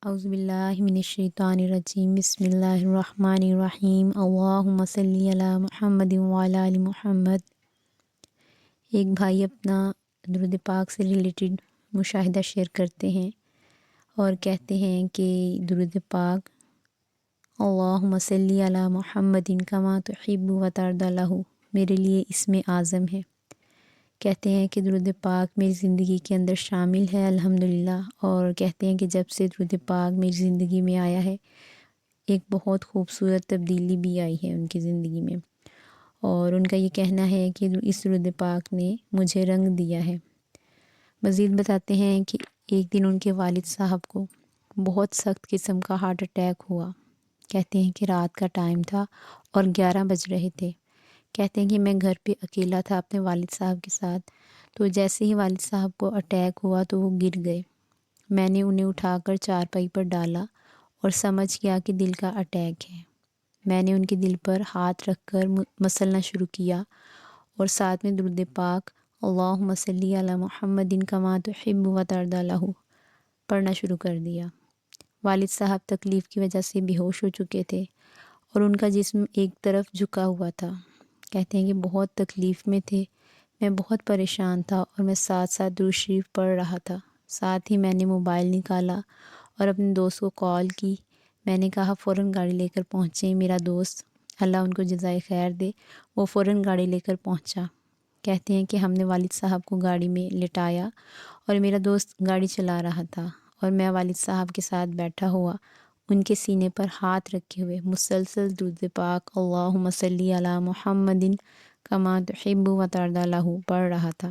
اعوذ باللہ من الشیطان الرجیم بسم اللہ الرحمن الرحیم اللہم صلی علی محمد وعلی آل محمد۔ ایک بھائی اپنا درود پاک سے ریلیٹڈ مشاہدہ شیئر کرتے ہیں اور کہتے ہیں کہ درود پاک اللہم صلی علی محمد کما تحب و ترضی لہ میرے لیے اسم اعظم ہے۔ کہتے ہیں کہ درود پاک میری زندگی کے اندر شامل ہے الحمدللہ، اور کہتے ہیں کہ جب سے درود پاک میری زندگی میں آیا ہے ایک بہت خوبصورت تبدیلی بھی آئی ہے ان کی زندگی میں، اور ان کا یہ کہنا ہے کہ اس درود پاک نے مجھے رنگ دیا ہے۔ مزید بتاتے ہیں کہ ایک دن ان کے والد صاحب کو بہت سخت قسم کا ہارٹ اٹیک ہوا۔ کہتے ہیں کہ رات کا ٹائم تھا اور 11 بج رہے تھے۔ کہتے ہیں کہ میں گھر پہ اکیلا تھا اپنے والد صاحب کے ساتھ، تو جیسے ہی والد صاحب کو اٹیک ہوا تو وہ گر گئے۔ میں نے انہیں اٹھا کر چارپائی پر ڈالا اور سمجھ گیا کہ دل کا اٹیک ہے۔ میں نے ان کے دل پر ہاتھ رکھ کر مسلنا شروع کیا اور ساتھ میں درود پاک اللہم صلی علی محمد کما تحب و ترضی لہ پڑھنا شروع کر دیا۔ والد صاحب تکلیف کی وجہ سے بے ہوش ہو چکے تھے اور ان کا جسم ایک طرف جھکا ہوا تھا۔ کہتے ہیں کہ بہت تکلیف میں تھے، میں بہت پریشان تھا اور میں ساتھ ساتھ درود شریف پڑھ رہا تھا۔ ساتھ ہی میں نے موبائل نکالا اور اپنے دوست کو کال کی۔ میں نے کہا فوراً گاڑی لے کر پہنچیں، میرا دوست اللہ ان کو جزائے خیر دے وہ فوراً گاڑی لے کر پہنچا۔ کہتے ہیں کہ ہم نے والد صاحب کو گاڑی میں لٹایا اور میرا دوست گاڑی چلا رہا تھا اور میں والد صاحب کے ساتھ بیٹھا ہوا ان کے سینے پر ہاتھ رکھے ہوئے مسلسل درود پاک اللہم صلی علی محمد کما تحب و ترضی لہ پڑھ رہا تھا۔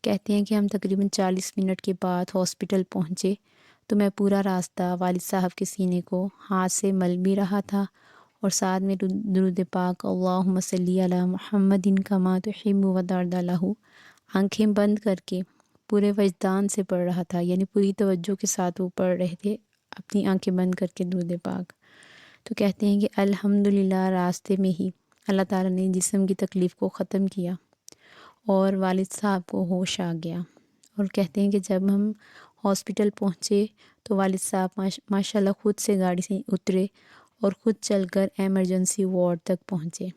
کہتے ہیں کہ ہم تقریباً 40 منٹ کے بعد ہاسپٹل پہنچے تو میں پورا راستہ والد صاحب کے سینے کو ہاتھ سے مل بھی رہا تھا اور ساتھ میں درود پاک اللہم صلی علی محمد کما تحب و ترضی لہ آنکھیں بند کر کے پورے وجدان سے پڑھ رہا تھا، یعنی پوری توجہ کے ساتھ وہ پڑھ رہے تھے اپنی آنکھیں بند کر کے درود پاک۔ تو کہتے ہیں کہ الحمدللہ راستے میں ہی اللہ تعالیٰ نے جسم کی تکلیف کو ختم کیا اور والد صاحب کو ہوش آ گیا۔ اور کہتے ہیں کہ جب ہم ہاسپٹل پہنچے تو والد صاحب ماشاءاللہ خود سے گاڑی سے اترے اور خود چل کر ایمرجنسی وارڈ تک پہنچے۔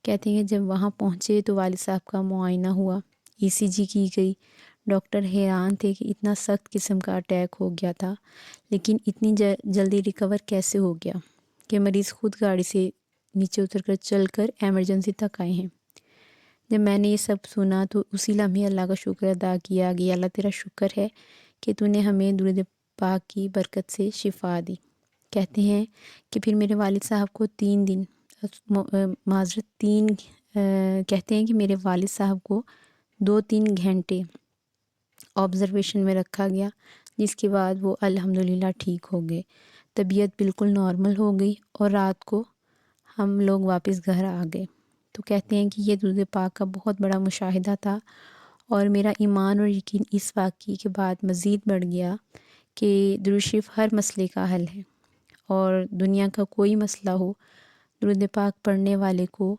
کہتے ہیں کہ جب وہاں پہنچے تو والد صاحب کا معائنہ ہوا، ECG کی گئی۔ ڈاکٹر حیران تھے کہ اتنا سخت قسم کا اٹیک ہو گیا تھا لیکن اتنی جلدی ریکور کیسے ہو گیا کہ مریض خود گاڑی سے نیچے اتر کر چل کر ایمرجنسی تک آئے ہیں۔ جب میں نے یہ سب سنا تو اسی لمحے اللہ کا شکر ادا کیا کہ اللہ تیرا شکر ہے کہ تو نے ہمیں درود پاک کی برکت سے شفا دی۔ کہتے ہیں کہ پھر میرے والد صاحب کو 3 دن کہتے ہیں کہ میرے والد صاحب کو 2-3 گھنٹے آبزرویشن میں رکھا گیا، جس کے بعد وہ الحمدللہ ٹھیک ہو گئے، طبیعت بالکل نارمل ہو گئی اور رات کو ہم لوگ واپس گھر آ گئے۔ تو کہتے ہیں کہ یہ درود پاک کا بہت بڑا مشاہدہ تھا اور میرا ایمان اور یقین اس واقعے کے بعد مزید بڑھ گیا کہ درود شریف ہر مسئلے کا حل ہے، اور دنیا کا کوئی مسئلہ ہو درود پاک پڑھنے والے کو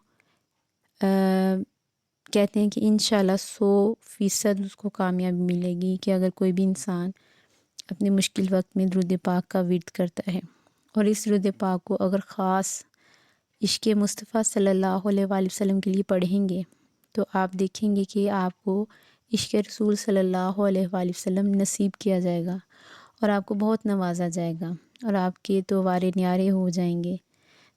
کہتے ہیں کہ انشاءاللہ 100% اس کو کامیابی ملے گی کہ اگر کوئی بھی انسان اپنے مشکل وقت میں درود پاک کا ورد کرتا ہے اور اس درود پاک کو اگر خاص عشق مصطفیٰ صلی اللہ علیہ وآلہ وسلم کے لیے پڑھیں گے تو آپ دیکھیں گے کہ آپ کو عشق رسول صلی اللہ علیہ وآلہ وسلم نصیب کیا جائے گا اور آپ کو بہت نوازا جائے گا اور آپ کے تو وارے نیارے ہو جائیں گے۔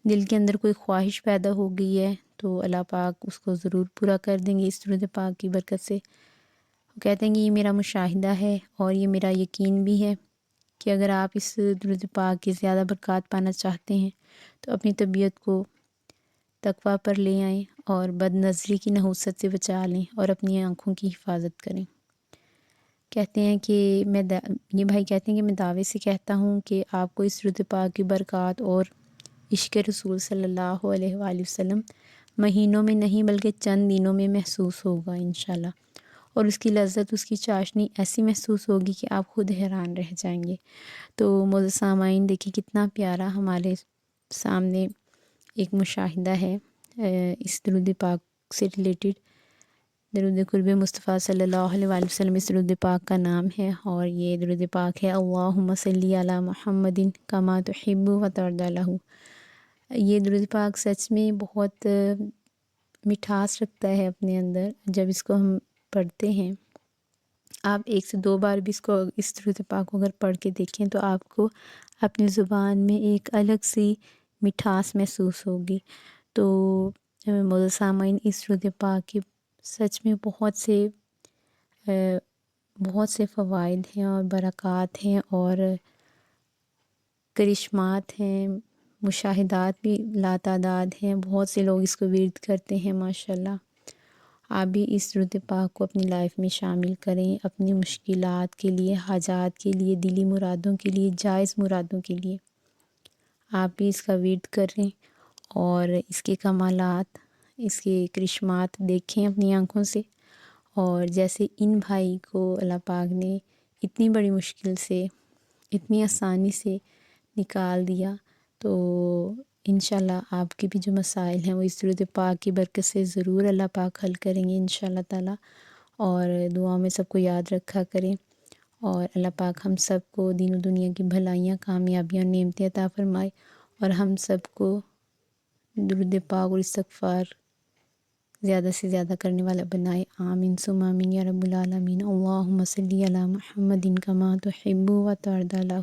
دل کے اندر کوئی خواہش پیدا ہو گئی ہے تو اللہ پاک اس کو ضرور پورا کر دیں گے اس درود پاک کی برکت سے۔ وہ کہتے ہیں کہ یہ میرا مشاہدہ ہے اور یہ میرا یقین بھی ہے کہ اگر آپ اس درود پاک کی زیادہ برکات پانا چاہتے ہیں تو اپنی طبیعت کو تقویٰ پر لے آئیں اور بد نظری کی نحوست سے بچا لیں اور اپنی آنکھوں کی حفاظت کریں۔ کہتے ہیں کہ یہ بھائی کہتے ہیں کہ میں دعوے سے کہتا ہوں کہ آپ کو اس درود پاک کی برکات اور عشق رسول صلی اللہ علیہ وآلہ وسلم مہینوں میں نہیں بلکہ چند دنوں میں محسوس ہوگا انشاءاللہ، اور اس کی لذت، اس کی چاشنی ایسی محسوس ہوگی کہ آپ خود حیران رہ جائیں گے۔ تو معزز سامعین دیکھیں کتنا پیارا ہمارے سامنے ایک مشاہدہ ہے اس درود پاک سے ریلیٹڈ، درود قرب مصطفیٰ صلی اللہ علیہ وآلہ وسلم اس درود پاک کا نام ہے، اور یہ درود پاک ہے اللہم صلی علی محمد کما تحب و ترضی لہ۔ یہ درود پاک سچ میں بہت مٹھاس رکھتا ہے اپنے اندر جب اس کو ہم پڑھتے ہیں۔ آپ 1 سے 2 بار بھی اس درود پاک کو اگر پڑھ کے دیکھیں تو آپ کو اپنی زبان میں ایک الگ سی مٹھاس محسوس ہوگی۔ تو معزز سامعین، اس درود پاک کی سچ میں بہت سے فوائد ہیں اور برکات ہیں اور کرشمات ہیں، مشاہدات بھی لاتعداد ہیں۔ بہت سے لوگ اس کو ورد کرتے ہیں ماشاءاللہ۔ آپ بھی اس درود پاک کو اپنی لائف میں شامل کریں، اپنی مشکلات کے لیے، حاجات کے لیے، دلی مرادوں کے لیے، جائز مرادوں کے لیے آپ بھی اس کا ورد کریں اور اس کے کمالات، اس کے کرشمات دیکھیں اپنی آنکھوں سے۔ اور جیسے ان بھائی کو اللہ پاک نے اتنی بڑی مشکل سے اتنی آسانی سے نکال دیا، تو انشاءاللہ آپ کے بھی جو مسائل ہیں وہ اس درود پاک کی برکت سے ضرور اللہ پاک حل کریں گے انشاءاللہ تعالی۔ اور دعاؤں میں سب کو یاد رکھا کریں، اور اللہ پاک ہم سب کو دین و دنیا کی بھلائیاں، کامیابیاں، نعمتیں عطا فرمائے، اور ہم سب کو درود پاک اور استغفار زیادہ سے زیادہ کرنے والا بنائے۔ آمین ثم آمین یا رب العالمین۔ اللہم صلی علی محمد کما تحب و ترضی لہ۔